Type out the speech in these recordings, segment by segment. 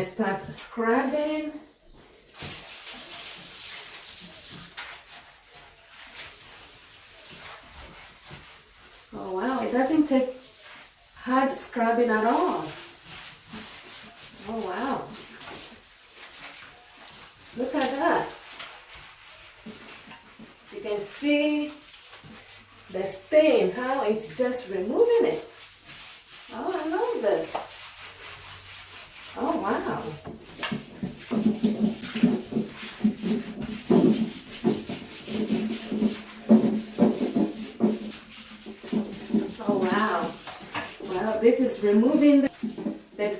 start scrubbing. Oh wow, it doesn't take hard scrubbing at all. Oh wow. Look at that. You can see the stain, how it's just removing it. Oh, I love this. Oh wow. Oh wow. Well, this is removing the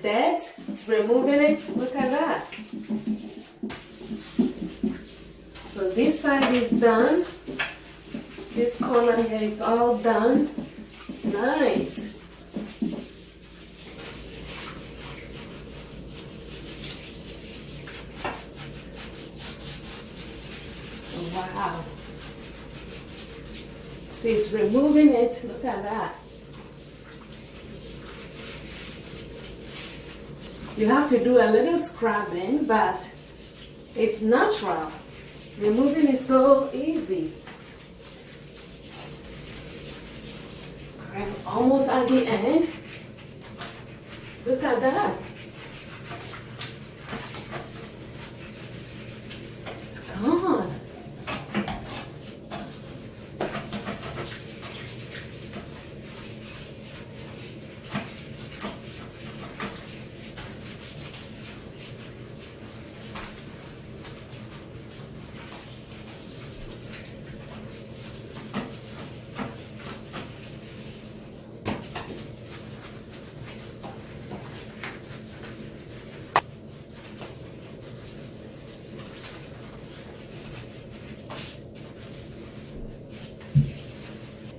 dead. It's removing it. Look at that. So this side is done. This corner here is all done. Nice. Wow. See, it's removing it. Look at that. You have to do a little scrubbing, but it's natural. Removing is so easy. I'm almost at the end. Look at that. It's gone.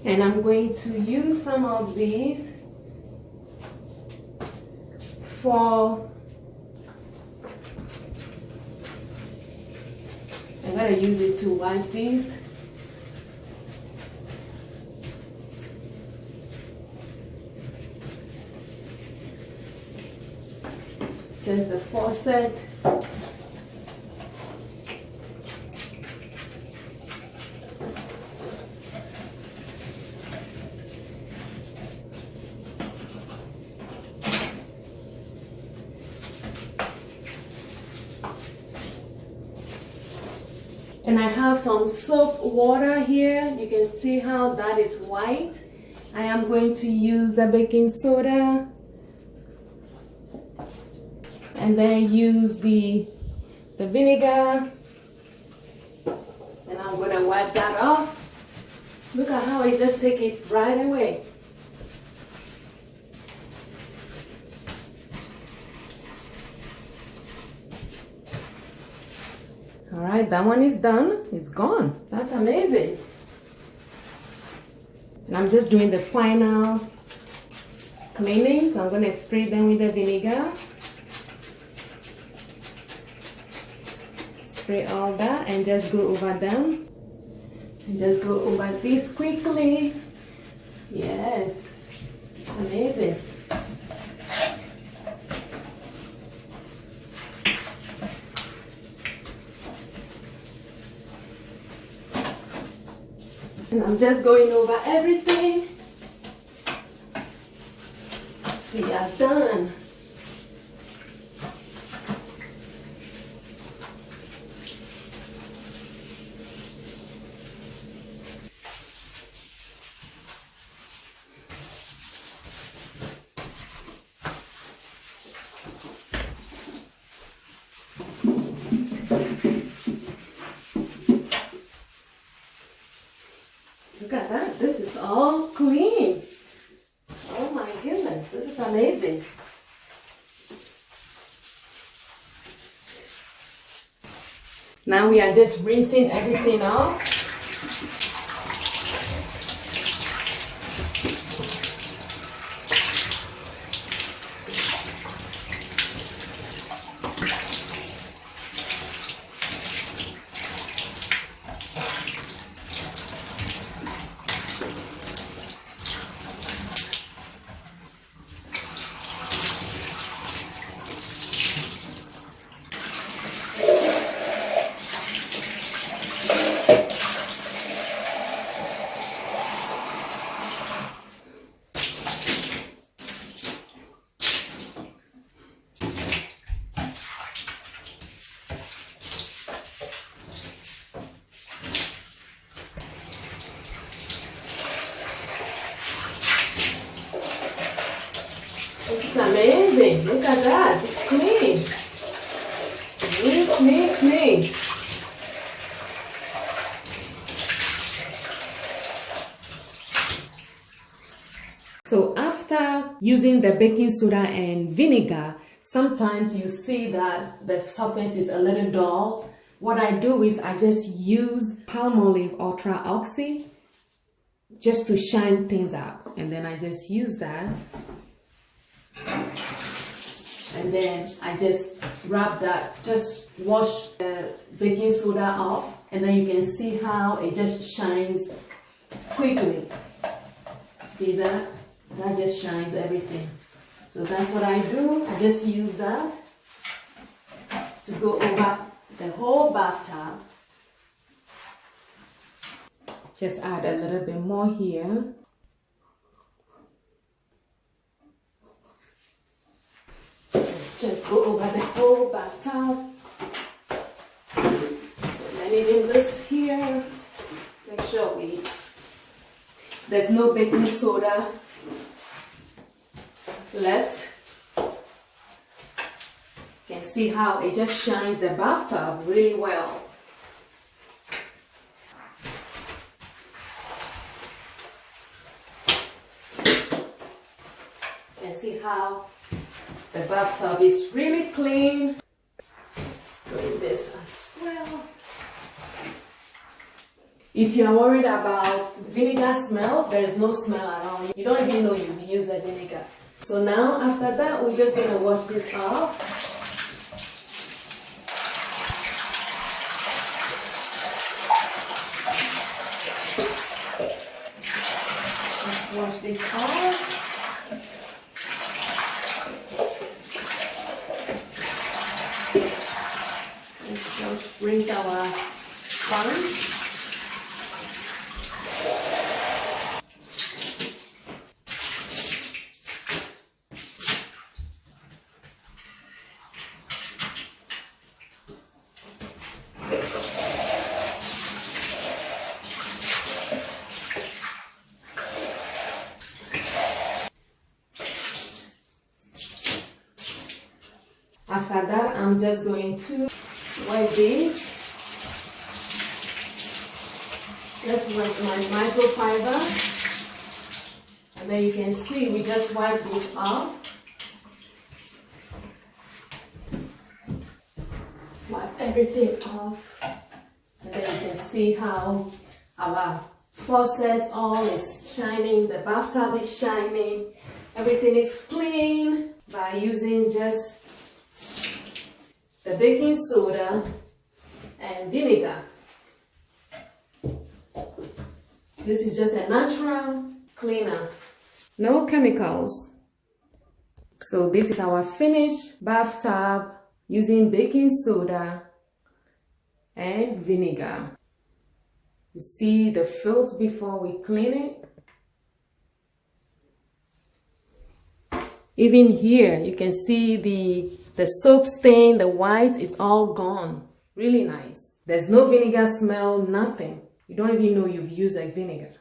And I'm going to use some of these for, I'm going to use it to wipe these. Just the faucet. And I have some soap water here. You can see how that is white. I am going to use the baking soda. And then use the vinegar. And I'm gonna wipe that off. Look at how I just take it right away. All right, that one is done. It's gone. That's amazing. And I'm just doing the final cleaning. So I'm going to spray them with the vinegar. Spray all that and just go over them. And just go over this quickly. Yes. Amazing. And I'm just going over everything. So we are done. Look at that. This is all clean. Oh my goodness. This is amazing. Now we are just rinsing everything off. Look at that, it's clean. Neat, neat, neat. So after using the baking soda and vinegar, sometimes you see that the surface is a little dull. What I do is I just use Palmolive Ultra Oxy just to shine things up. And then I just use that. And then I just rub that, just wash the baking soda off. And then you can see how it just shines quickly. See that? That just shines everything. So that's what I do. I just use that to go over the whole bathtub. Just add a little bit more here. Just go over the whole bathtub. Let me leave this here. Make sure there's no baking soda left. You can see how it just shines the bathtub really well. You can see how the bathtub is really clean. Let's clean this as well. If you are worried about vinegar smell, there's no smell around. You don't even know you've used the vinegar. So now after that, we're just going to wash this off. Let's wash this off. Let's just rinse our sponge. After that, I'm just going to wipe this. Just wipe my microfiber. And then you can see we just wipe this off. Wipe everything off. And then you can see how our faucet all is shining. The bathtub is shining. Everything is clean by using just the baking soda and vinegar. This is just a natural cleaner. No chemicals. So this is our finished bathtub using baking soda and vinegar. You see the filth before we clean it? Even here, you can see the soap stain, the white, it's all gone. Really nice. There's no vinegar smell, nothing. You don't even know you've used a vinegar.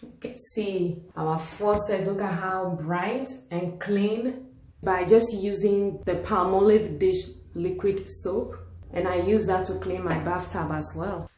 You can see our faucet, look at how bright and clean by just using the Palmolive dish liquid soap. And I use that to clean my bathtub as well.